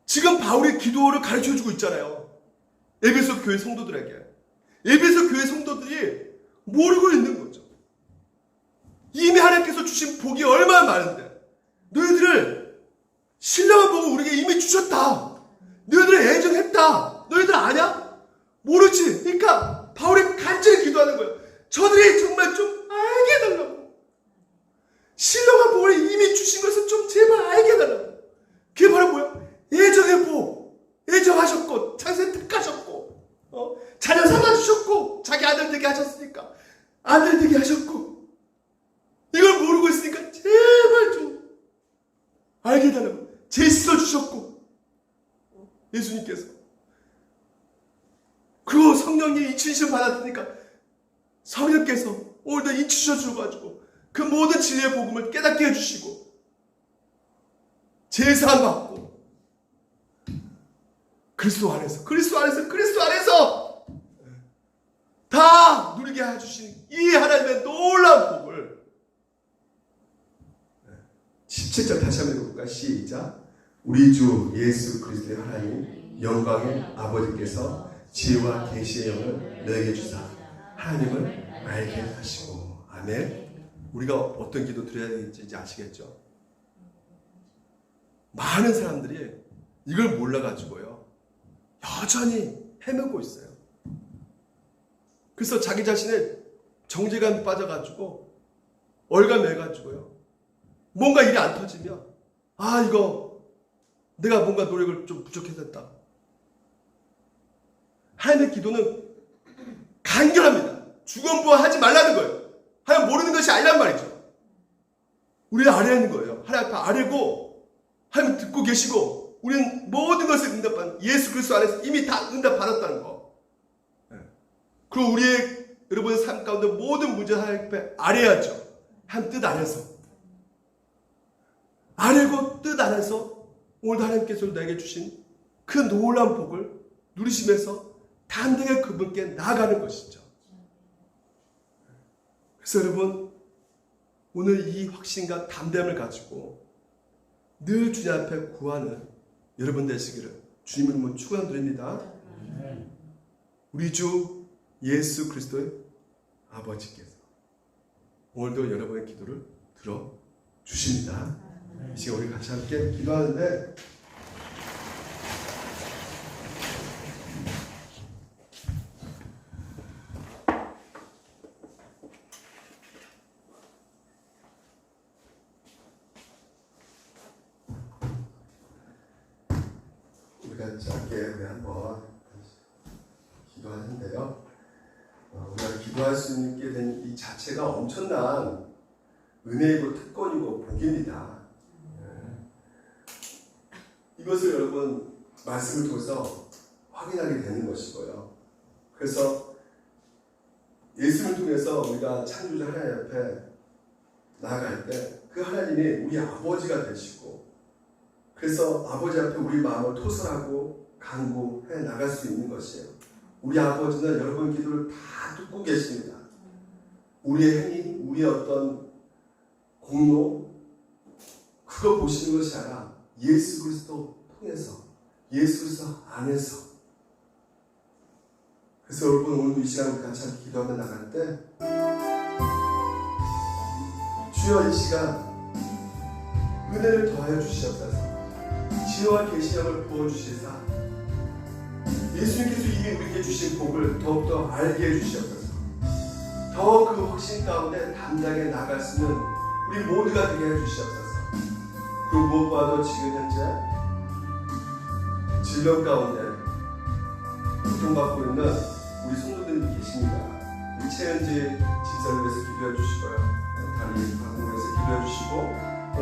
지금 바울이 기도를 가르쳐주고 있잖아요. 에베소 교회 성도들에게. 에베소 교회 성도들이 모르고 있는 거죠. 이미 하나님께서 주신 복이 얼마나 많은데 너희들을 신령한 복을 우리에게 이미 주셨다. 너희들을 애정했다. 너희들 아냐? 모르지. 그러니까 바울이 간절히 기도하는 거예요. 저들이 정말 좀 알게 해달라고. 신령한 복을 이미 주신 것을 좀 제발 알게 해달라고. 그게 바로 뭐야? 애정의 복. 애정하셨고 자세 택하셨고 자녀 삼아주셨고 자기 아들 되게 하셨으니까 아들 되게 하셨고 이걸 모르고 있으니까 제발 좀 알게 해달라고. 제시서 주셨고 예수님께서 그리고 성령이 인치심 받았으니까 성령께서 오늘도 인치셔 주셔가지고 그 모든 진리의 복음을 깨닫게 해주시고 제사함 받고 그리스도 안에서 다 누리게 해주신 이 하나님의 놀라운 복을 17절 다시 한번 읽어볼까요? 시작. 우리 주 예수 그리스도의 하나님 영광의 아버지께서 지혜와 계시의 영을 너에게 주사 하나님을 알게 하시고. 아멘. 우리가 어떤 기도 드려야 되는지 이제 아시겠죠? 많은 사람들이 이걸 몰라가지고요 여전히 헤매고 있어요. 그래서 자기 자신의 정죄감에 빠져가지고 얼감매가지고요 뭔가 일이 안 터지면 이거 내가 뭔가 노력을 좀 부족했다. 하나님의 기도는 간결합니다. 주검부하지 말라는 거예요. 하나님 모르는 것이 아니란 말이죠. 우리를 아뢰는 거예요. 하나님 앞에 아뢰고 하나님 듣고 계시고 우리는 모든 것을 응답받는 예수 그리스도 안에서 이미 다 응답받았다는 거. 그리고 우리의 여러분의 삶 가운데 모든 문제 하나님 앞에 아뢰야죠. 하나님 뜻 안에서 아뢰고 뜻 안에서 오늘 하나님께서 내게 주신 그 놀라운 복을 누리시면서 담대하게 그분께 나아가는 것이죠. 그래서 여러분 오늘 이 확신과 담대함을 가지고 늘 주님 앞에 구하는 여러분 되시기를 주님 이름으로 축원드립니다. 우리 주 예수 그리스도의 아버지께서 오늘도 여러분의 기도를 들어주십니다. 이 시간 우리 같이 함께 기도하는데 우리가 짧게 우리 한번 기도하는데요. 우리가 기도할 수 있게 된 이 자체가 엄청난 은혜이고 특권이고 복입니다. 이것을 여러분 말씀을 통해서 확인하게 되는 것이고요. 그래서 예수를 통해서 우리가 창조주 하나님 앞에 나아갈 때 그 하나님이 우리 아버지가 되시고 그래서 아버지 앞에 우리 마음을 토설하고 간구해 나갈 수 있는 것이에요. 우리 아버지는 여러분 기도를 다 듣고 계십니다. 우리의 행위, 우리의 어떤 공로 그거 보시는 것이 아니라 예수 그리스도 통해서 예수 그리스도 안에서. 그래서 여러분 오늘 이 시간 같이 기도하며 나갈 때 주여 이 시간 은혜를 더하여 주시옵소서. 지혜와 계시함을 부어주시사 예수님께서 이미 우리에게 주신 복을 더욱더 알게 해주시옵소서. 더 그 확신 가운데 담당해 나갈 수 있는 우리 모두가 되게 해주시옵소서. 그 무엇보다도 지금 현재 질병 가운데 고통받고 있는 우리 성도들이 계십니다. 최은지 집사를 위해서 기도해 주시고요. 다리 방문을 위해서 기도해 주시고 또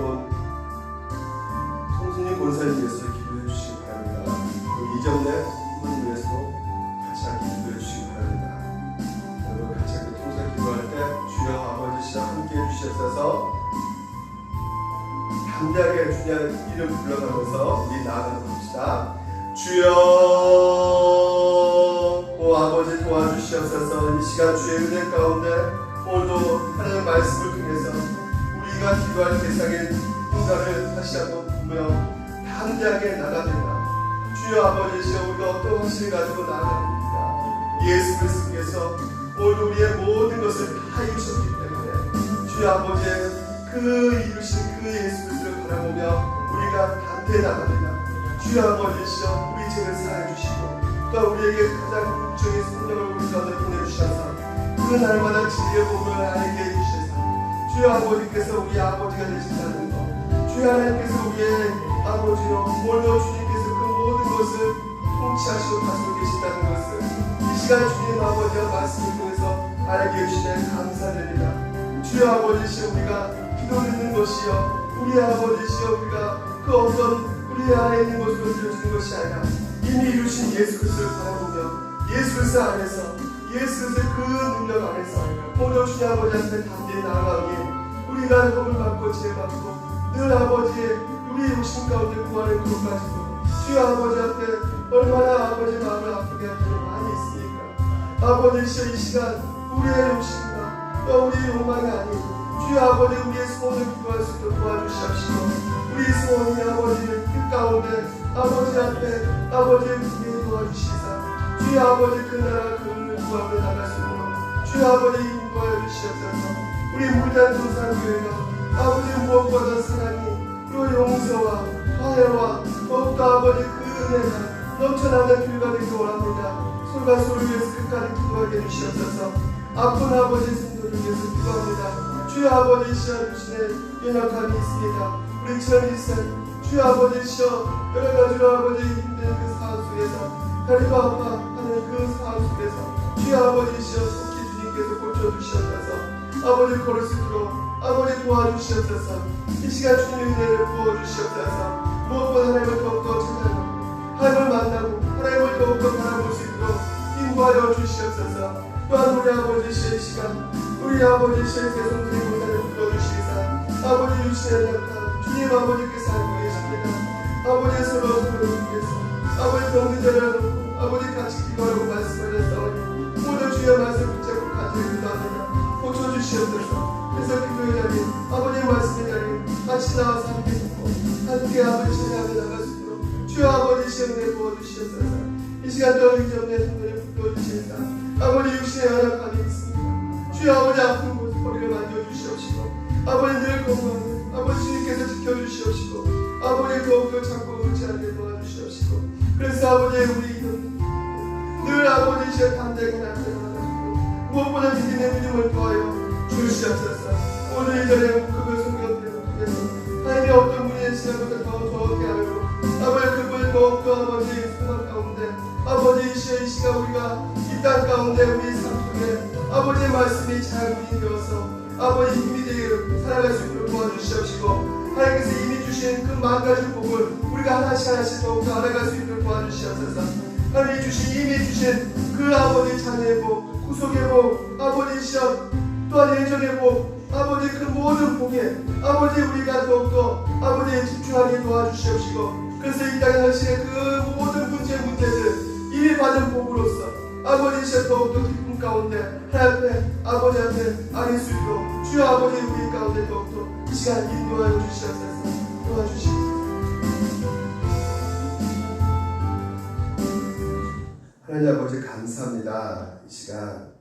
송순이 권사님 위해서 기도해 주시기 바랍니다. 또 이정래 부모님 위해서도 같이 함께 기도해 주시기 바랍니다. 여러분 같이 함께 통성 기도할 때 주여 아버지시여 함께 해주시옵소서. 담대하게 주님 이름 불러가면서 우리 나아가는 겁시다. 주여 오 아버지 도와주시옵소서. 이 시간 주의 은혜 가운데 오늘도 하나님의 말씀을 통해서 우리가 기도할 대상의 응답을 다시 한번 보며 담대하게 나가된다. 주여 아버지시여 우리가 어떤 확신을 가지고 나아갑니다. 예수 그리스도께서 오늘 우리의 모든 것을 다 이루셨기 때문에 주여 아버지의 그 이루신 그 예수 그리스도를 바라보며 우리가 담대히 나갑니다. 주여 아버지시여 우리 죄를 사해 주시고 또 우리에게 가장 극적인 성령을 우리 가운데 보내주셔서 그 날마다 진리의 몸을 알게 해주셔서 주여 아버지께서 우리 아버지가 되신다는 것, 주여 하나님께서 우리의 아버지요 오늘도 주님께서 그 모든 것을 통치하시고 다스리고 계신다는 것을 이 시간 주님 아버지와 말씀을 통해서 알게 해주시네 감사드립니다. 주여 아버지시여 우리가 기도 듣는 것이요 우리 아버지시여 우리가 그 어떤 우리 안에 있는 것으로 들려주는 것이 아니라 이미 이루신 예수 그리스도를 바라보며 예수 그리스도 안에서 예수 그리스도의 그 능력 안에서 오늘 주님 아버지한테 담대히 나아가기에 우리가 법을 받고 지혜 받고 늘 아버지의 우리 욕심 가운데 구하는 그것 가지고 주여 아버지 앞에 얼마나 아버지 마음을 아프게 한 일이 많이 있으니까 아버지시여 이 시간 우리의 욕심과 또 우리의 욕망이 아닌 주여 아버지 우리의 소원을 기도할 수 있도록 도와주시옵시고 우리 소원이 아버지를 뜻 가운데 아버지 앞에 아버지의 분명히 도와주시사 주여 아버지 그 나라 그 은을 구하며 나갈 수 있도록 주여 아버지 인도하여 주시옵소서. 우리 물단 도산교회가 아버지 무엇보다 사랑이 그 용서와 화해와 더욱더 아버지 그 은혜가 넘쳐나는 교회가 되기 원합니다. 손과 소를 위해서 끝까지 기도하게 해주시옵소서. 아픈 아버지 성도를 위해서 기도합니다. 주여 아버지 시아주시네 연약함이 있습니다. 우리 천일생 주여 아버지시여 여러가지로 아버지 힘든 그 상황 속에서 다리가 아파하는 그 상황 속에서 주여 아버지시여 속히 주님께서 고쳐주시옵소서. 아버지 걸을 수 있도록 아버지 도와주시옵소서. 이 시간 주님의 은혜를 부어주시옵소서. 무엇보다 하나님을 더욱더 찾아가고 하나님을 만나고 하나님을 더욱더 바라볼 수 있도록 인도하여 주시옵소서. 또한 우리 아버지시의 시간 우리 아버지시의 대성들의 고난을 불러주시사 아버지 유치의 약한 주님 아버지께서 알고 계십니다. 아버지 서로 서로님께서 아버지 병든자를 놓고 아버지 같이 기도하고 말씀하셨사오니 모두 주의 말씀 붙잡고 같이 기도합니다. 고쳐주시옵소서. 그래서 기도의 자리 아버지의 말씀의 자리 같이 나와서 함께 듣고 함께 아버지 신뢰하며 나갈 수 있도록 주여 아버지 시험에 부어주시옵소서. 이 시간 또 의지없는 성도를 붙들어주시옵소서. 아버지 육신의 연약함이 있습니다. 주여 아버지 아픈 곳 허리를 만져주시옵시고 아버지 늘 건강해 아버지 주님께서 지켜주시옵시고 아버지 더욱더 참고 의지하게 도와주시옵시고 그래서 아버지 우리 늘 아버지시여 담대하게 나타나가지고 무엇보다 믿음의 믿음을 더하여 주시옵소서. 오늘 이 자리에 그분 성경을 통해서 하나님의 어떤 분의 지나보다 더 좋게 하여 아버지 그분을 더욱더 아버지 소망 가운데 아버지시여 이 시간 우리가 이 땅 가운데 우리 삶 속에 아버지의 말씀이 잘 우리되어서 아버지 힘이 되게 살아갈 수 있도록 도와주시옵시고 하나님께서 이미 주신 그 만 가지 복을 우리가 하나씩 하나씩 더욱더 알아갈 수 있도록 도와주시옵소서. 하나님 이미 주신 그 아버지 자녀의 복 구속의 복 아버지시여 또한 예전의 복 아버지 그 모든 복에 아버지 우리가 더욱더 아버지에 집중하게 도와주시옵시고 그래서 이 땅에 하시는 그 모든 문제들 이미 받은 복으로서 아버지시여 더욱더 기쁨 가운데 하나님 앞에 아버지 앞에 아릴 수 있도록 주여 아버지 우리 가운데 더욱더 이 시간 인도하여 주시옵소서. 도와주시옵소서. 하나님 아버지 감사합니다. 이 시간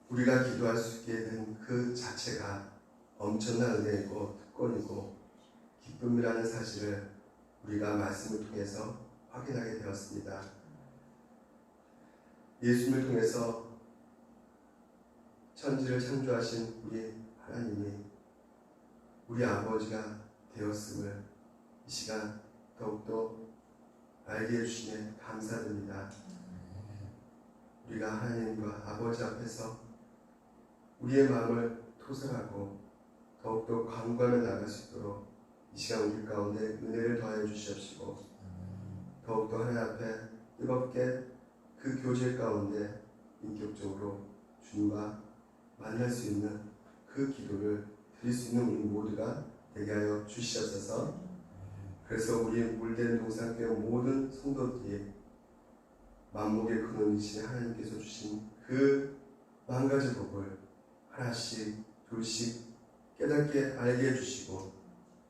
우리가 기도할 수 있게 된 그 자체가 엄청난 은혜이고 특권이고 기쁨이라는 사실을 우리가 말씀을 통해서 확인하게 되었습니다. 예수님을 통해서 천지를 창조하신 우리 하나님이 우리 아버지가 되었음을 이 시간 더욱더 알게 해주시니 감사드립니다. 우리가 하나님과 아버지 앞에서 우리의 마음을 토설하고 더욱더 관광을 나갈 수 있도록 이 시간 우리 가운데 은혜를 더하여 주시옵시고 더욱더 하나님 앞에 뜨겁게 그 교제 가운데 인격적으로 주님과 만날 수 있는 그 기도를 드릴 수 있는 우리 모두가 되게 하여 주시옵소서. 그래서 우리 물된 동산교회 모든 성도들이 만목의 근원이신 하나님께서 주신 그 만 가지 복을 하나씩 둘씩 깨닫게 알게 해주시고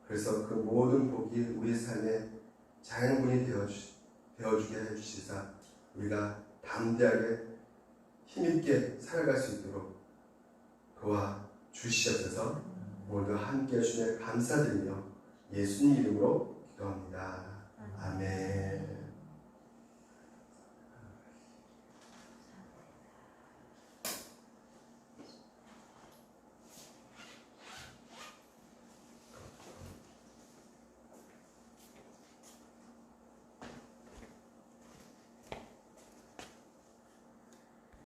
그래서 그 모든 복이 우리 삶의 자양분이 되어주게 해주시사 우리가 담대하게 힘있게 살아갈 수 있도록 도와주시옵소서. 오늘도 함께 해주시며 감사드리며 예수님 이름으로 기도합니다. 아멘.